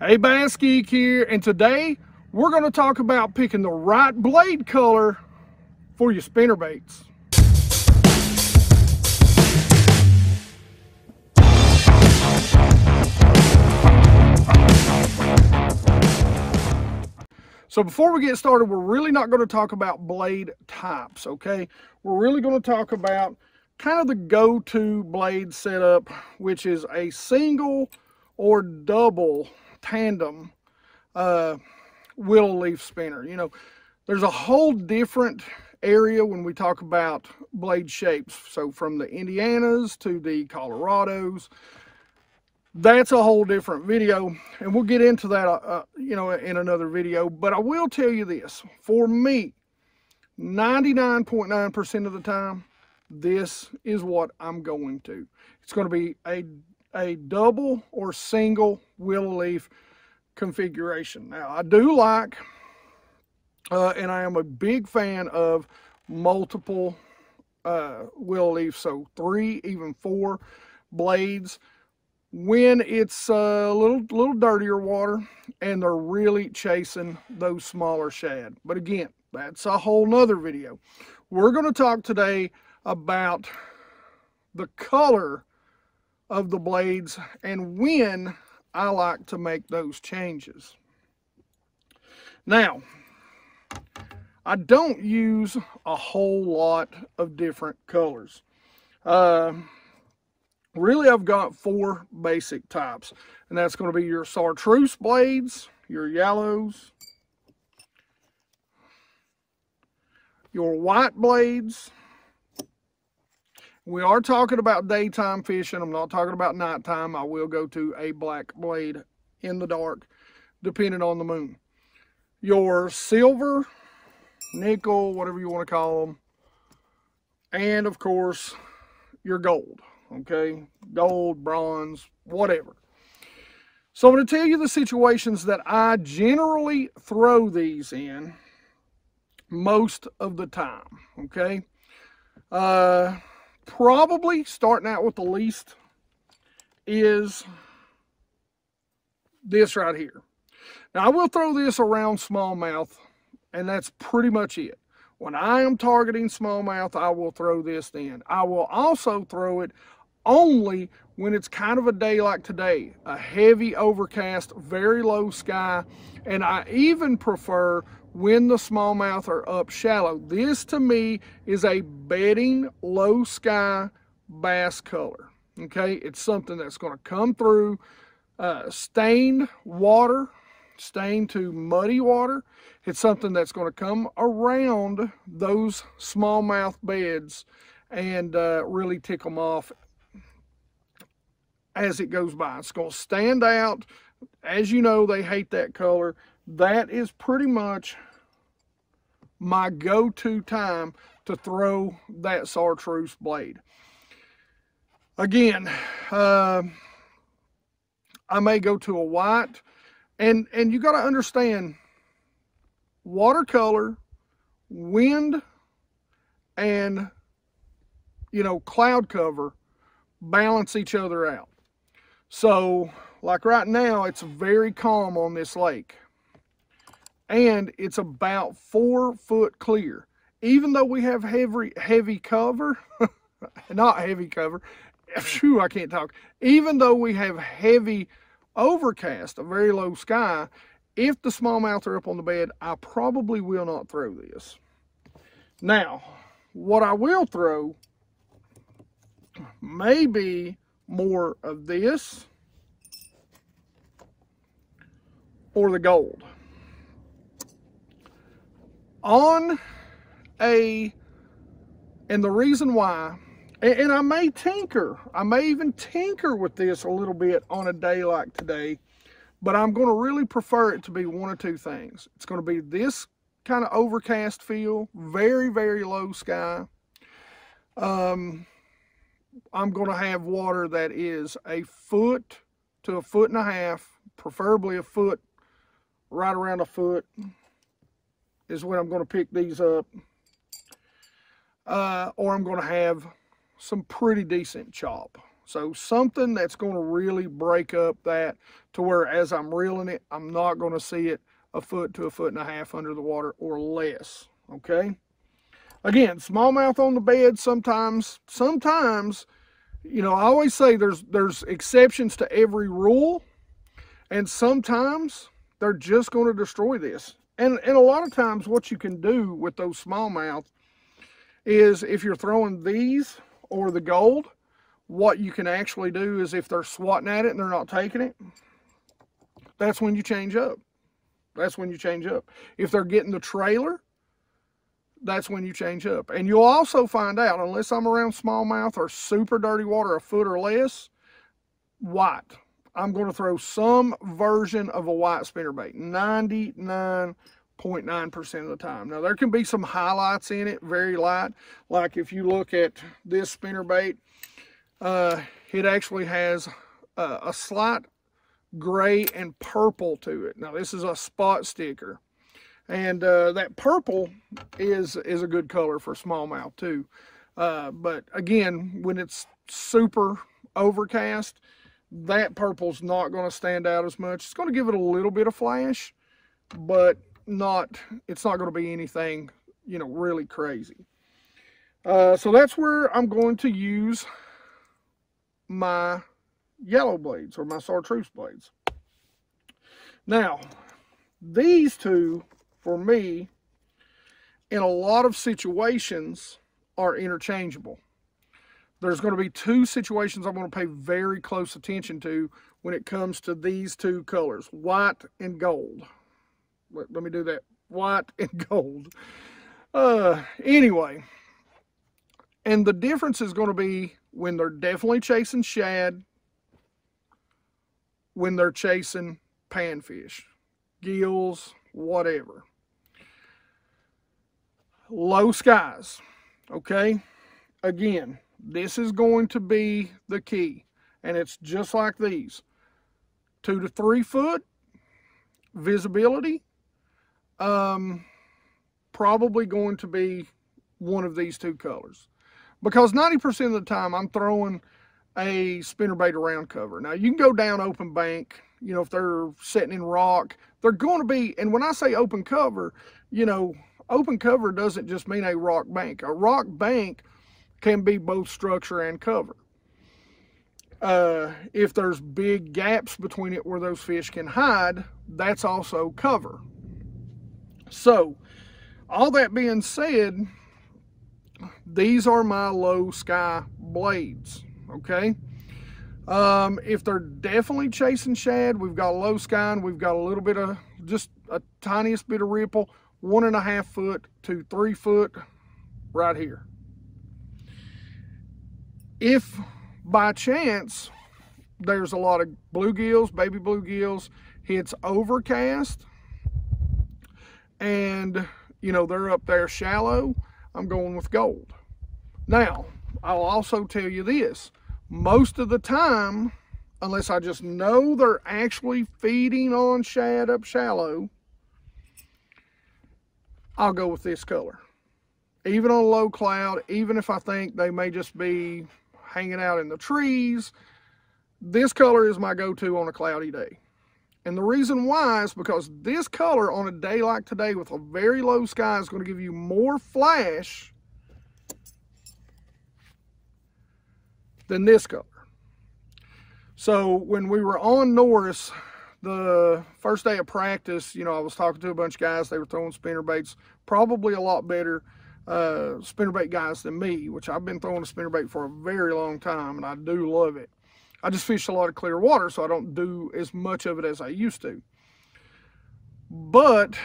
Hey, BassGeek here, and today we're going to talk about picking the right blade color for your spinnerbaits. So before we get started, we're really not going to talk about blade types, okay? We're really going to talk about kind of the go-to blade setup, which is a single or double tandem willow leaf spinner. You know, there's a whole different area when we talk about blade shapes. So from the Indianas to the Colorados, that's a whole different video, and we'll get into that you know, in another video. But I will tell you this, for me, 99.9% of the time, this is what I'm going to. It's going to be a double or single willow leaf configuration. Now, I do like, and I am a big fan of multiple willow leaf, so 3, even 4 blades when it's a little dirtier water and they're really chasing those smaller shad. But again, that's a whole nother video. We're going to talk today about the color of the blades and when I like to make those changes. Now, I don't use a whole lot of different colors. Really, I've got 4 basic types, and that's going to be your chartreuse blades, your yellows, your white blades. We are talking about daytime fishing. I'm not talking about nighttime. I will go to a black blade in the dark, depending on the moon. Your silver, nickel, whatever you want to call them. And, of course, your gold. Okay? Gold, bronze, whatever. So I'm going to tell you the situations that I generally throw these in most of the time. Okay? Probably starting out with the least is this right here. Now, I will throw this around smallmouth, and that's pretty much it. When I am targeting smallmouth, I will throw this in. I will also throw it only when it's kind of a day like today, a heavy overcast, very low sky, and I even prefer when the smallmouth are up shallow. This to me is a bedding low sky bass color. Okay, it's something that's going to come through stained water, stained to muddy water. It's something that's going to come around those smallmouth beds and really tick them off as it goes by. It's going to stand out. As you know, they hate that color. That is pretty much my go-to time to throw that chartreuse blade. Again, I may go to a white, and you got to understand, watercolor, wind, and, you know, cloud cover balance each other out. So, like right now, it's very calm on this lake. And it's about 4 foot clear. Even though we have heavy cover, not heavy cover, phew, I can't talk. Even though we have heavy overcast, a very low sky, if the smallmouth are up on the bed, I probably will not throw this. Now, what I will throw may be more of this or the gold. And the reason why, and I may even tinker with this a little bit on a day like today, but I'm going to really prefer it to be one or 2 things. It's going to be this kind of overcast feel, very, very low sky. I'm going to have water that is 1 foot to 1.5 foot, preferably 1 foot, right around 1 foot is when I'm going to pick these up. Or I'm going to have some pretty decent chop. So something that's going to really break up that to where as I'm reeling it, I'm not going to see it 1 foot to 1.5 feet under the water or less, okay? Again, smallmouth on the bed sometimes, you know, I always say there's exceptions to every rule, and sometimes they're just going to destroy this. And a lot of times what you can do with those smallmouth is if you're throwing these or the gold, what you can actually do is if they're swatting at it and they're not taking it, that's when you change up. That's when you change up. If they're getting the trailer, that's when you change up. And you'll also find out, unless I'm around smallmouth or super dirty water, 1 foot or less, white. I'm going to throw some version of a white spinnerbait, 99.9% of the time. Now, there can be some highlights in it, very light. Like if you look at this spinnerbait, it actually has a slight gray and purple to it. Now, this is a spot sticker. And that purple is a good color for smallmouth too. But again, when it's super overcast, that purple's not going to stand out as much. It's going to give it a little bit of flash, but it's not going to be anything, you know, really crazy. So that's where I'm going to use my yellow blades or my chartreuse blades. Now, these two, for me, in a lot of situations, are interchangeable. There's going to be 2 situations I'm going to pay very close attention to when it comes to these 2 colors, white and gold. Let me do that, white and gold. Anyway, and the difference is going to be when they're definitely chasing shad, when they're chasing panfish, gills, whatever. Low skies, okay? Again, this is going to be the key, and it's just like these. 2 to 3 foot visibility, probably going to be one of these 2 colors. Because 90% of the time I'm throwing a spinnerbait around cover. Now, you can go down open bank, you know, if they're sitting in rock, they're going to be, and when I say open cover, you know, open cover doesn't just mean a rock bank. A rock bank can be both structure and cover. If there's big gaps between it where those fish can hide, that's also cover. So, all that being said, these are my low sky blades, okay? If they're definitely chasing shad, we've got low sky and we've got a little bit of, just a tiniest bit of ripple, 1.5 foot to 3 foot right here. If by chance there's a lot of bluegills, baby bluegills, it's overcast and you know they're up there shallow, I'm going with gold. Now, I'll also tell you this, most of the time, unless I just know they're actually feeding on shad up shallow, I'll go with this color. Even on low cloud, even if I think they may just be hanging out in the trees, this color is my go-to on a cloudy day. And the reason why is because this color on a day like today with a very low sky is going to give you more flash than this color. So when we were on Norris, the first day of practice, you know, I was talking to a bunch of guys, they were throwing spinnerbaits, probably a lot better spinnerbait guys than me, which I've been throwing a spinnerbait for a very long time, and I do love it. I just fish a lot of clear water, so I don't do as much of it as I used to. But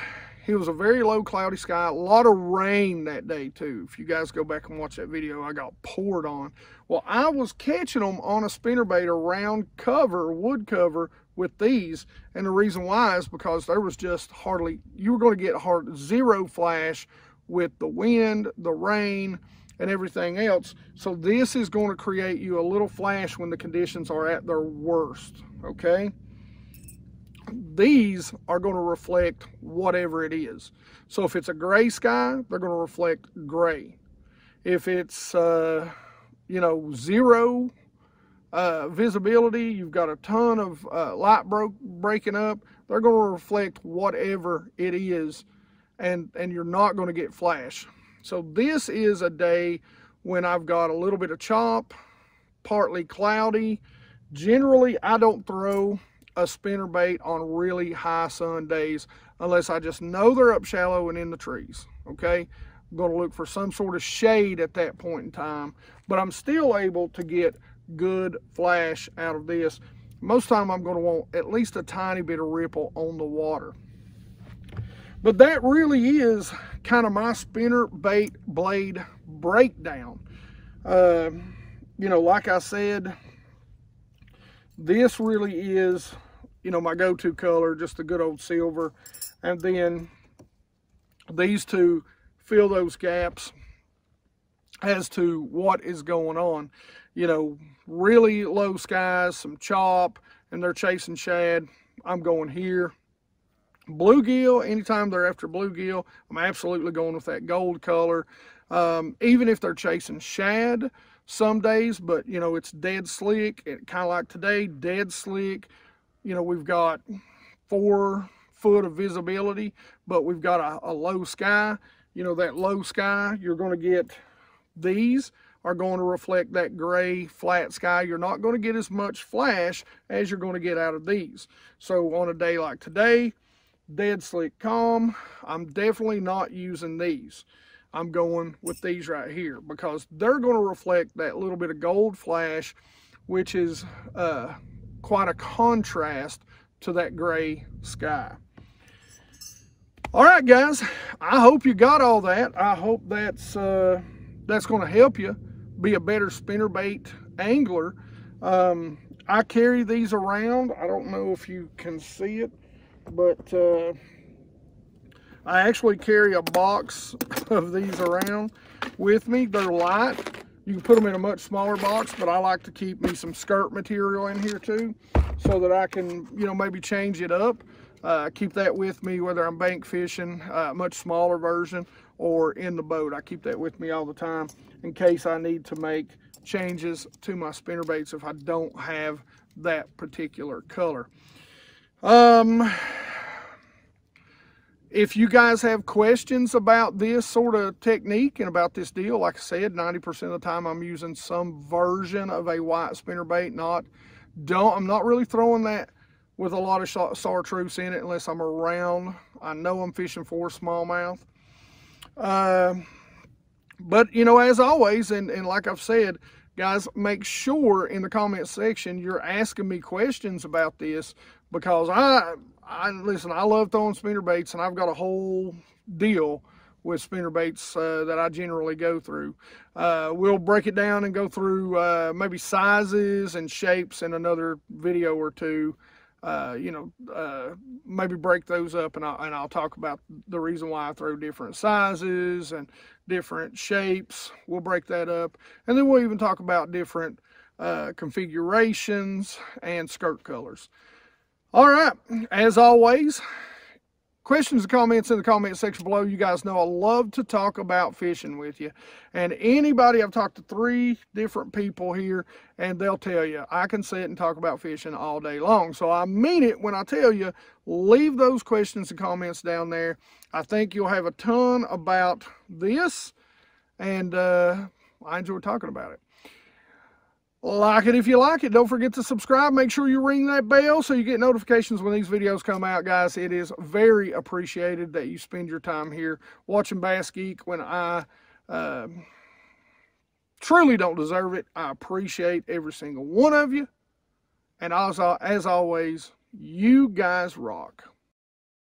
it was a very low cloudy sky, a lot of rain that day too. If you guys go back and watch that video, I got poured on. Well, I was catching them on a spinnerbait around cover, wood cover, with these, and the reason why is because there was just hardly, you were going to get zero flash with the wind, the rain, and everything else. So this is going to create you a little flash when the conditions are at their worst, okay? These are going to reflect whatever it is. So if it's a gray sky, they're going to reflect gray. If it's, you know, zero visibility, you've got a ton of light breaking up, they're going to reflect whatever it is, and you're not going to get flash. So this is a day when I've got a little bit of chop, partly cloudy. Generally, I don't throw a spinnerbait on really high sun days unless I just know they're up shallow and in the trees, okay? I'm going to look for some sort of shade at that point in time, but I'm still able to get good flash out of this. Most time I'm going to want at least a tiny bit of ripple on the water. But that really is kind of my spinnerbait blade breakdown. You know, like I said, this really is, you know, my go-to color, just the good old silver. And then these two fill those gaps as to what is going on. You know, really low skies, some chop, and they're chasing shad, I'm going here. Bluegill, anytime they're after bluegill, I'm absolutely going with that gold color. Even if they're chasing shad some days, but you know, it's dead slick, kind of like today, dead slick. You know, we've got 4 foot of visibility, but we've got a low sky. You know, that low sky, you're going to get, these are going to reflect that gray flat sky. You're not going to get as much flash as you're going to get out of these. So on a day like today, dead slick calm, I'm definitely not using these. I'm going with these right here because they're going to reflect that little bit of gold flash, which is quite a contrast to that gray sky. All right, guys, I hope you got all that. I hope that's going to help you be a better spinnerbait angler. I carry these around. I don't know if you can see it, but I actually carry a box of these around with me. They're light. You can put them in a much smaller box, but I like to keep me some skirt material in here too, so that I can, you know, maybe change it up. Keep that with me whether I'm bank fishing, much smaller version, or in the boat. I keep that with me all the time in case I need to make changes to my spinnerbaits if I don't have that particular color. If you guys have questions about this sort of technique and about this deal, like I said, 90% of the time I'm using some version of a white spinnerbait. I'm not really throwing that with a lot of chartreuse in it unless I'm around. I know I'm fishing for smallmouth. But, you know, as always, and like I've said, guys, make sure in the comment section you're asking me questions about this, because listen, I love throwing spinnerbaits, and I've got a whole deal with spinnerbaits that I generally go through. We'll break it down and go through maybe sizes and shapes in another video or two. Maybe break those up, and I'll talk about the reason why I throw different sizes and different shapes. We'll break that up, and then we'll even talk about different configurations and skirt colors. All right, as always, questions and comments in the comment section below. You guys know I love to talk about fishing with you. And anybody, I've talked to 3 different people here, and they'll tell you I can sit and talk about fishing all day long. So I mean it when I tell you, leave those questions and comments down there. I think you'll have a ton about this, and I enjoy talking about it. Like it if you like it. Don't forget to subscribe. Make sure you ring that bell so you get notifications when these videos come out, guys. It is very appreciated that you spend your time here watching BassGeek when I truly don't deserve it. I appreciate every single one of you. And as always, you guys rock.